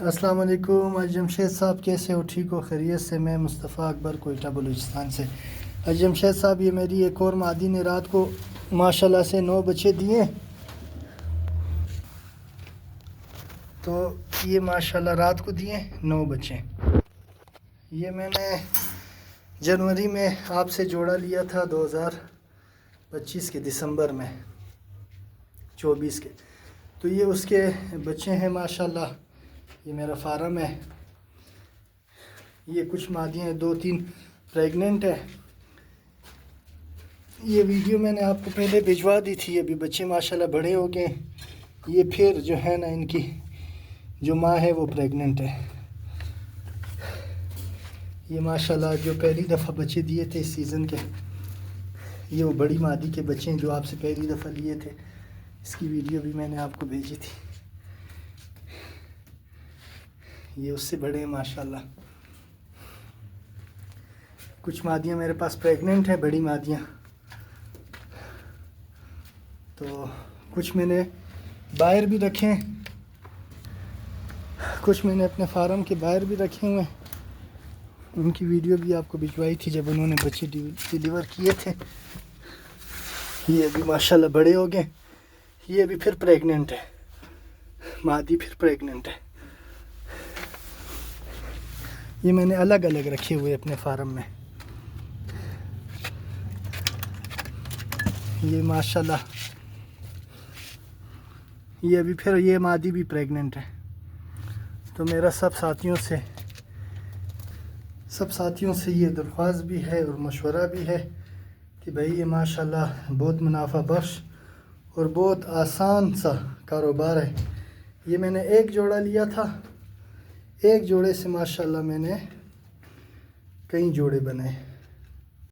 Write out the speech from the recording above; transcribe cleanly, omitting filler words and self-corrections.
السلام علیکم. جمشید صاحب کیسے ہو؟ ٹھیک ہو؟ خیریت سے؟ میں مصطفیٰ اکبر کوئٹہ بلوچستان سے. جمشید صاحب یہ میری ایک اور مادی نے رات کو ماشاءاللہ سے 9 بچے دیے. تو یہ ماشاءاللہ رات کو دیے 9 بچے. یہ میں نے جنوری میں آپ سے جوڑا لیا تھا 2025 کے دسمبر میں 24 کے. تو یہ اس کے بچے ہیں ماشاءاللہ. یہ میرا فارم ہے. یہ کچھ مادیاں ہیں، 2-3 پریگننٹ ہے. یہ ویڈیو میں نے آپ کو پہلے بھجوا دی تھی. ابھی بچے ماشاءاللہ بڑے ہو گئے. یہ پھر جو ہے نا ان کی جو ماں ہے وہ پریگننٹ ہے. یہ ماشاءاللہ جو پہلی دفعہ بچے دیے تھے اس سیزن کے، یہ وہ بڑی مادی کے بچے ہیں جو آپ سے پہلی دفعہ لیے تھے. اس کی ویڈیو بھی میں نے آپ کو بھیجی تھی. یہ اس سے بڑے ہیں ماشاءاللہ. کچھ مادیاں میرے پاس پریگننٹ ہیں، بڑی مادیاں. تو کچھ میں نے باہر بھی رکھے ہیں، کچھ میں نے اپنے فارم کے باہر بھی رکھے ہوئے ہیں. ان کی ویڈیو بھی آپ کو بھجوائی تھی جب انہوں نے بچے ڈیلیور کیے تھے. یہ ابھی ماشاءاللہ بڑے ہو گئے. یہ ابھی پھر پریگننٹ ہے، مادی پھر پریگننٹ ہے. یہ میں نے الگ الگ رکھے ہوئے اپنے فارم میں. یہ ماشاءاللہ یہ ابھی پھر یہ مادی بھی پریگننٹ ہے. تو میرا سب ساتھیوں سے یہ درخواست بھی ہے اور مشورہ بھی ہے کہ بھئی یہ ماشاءاللہ بہت منافع بخش اور بہت آسان سا کاروبار ہے. یہ میں نے ایک جوڑا لیا تھا، ایک جوڑے سے ماشاءاللہ میں نے کئی جوڑے بنائے.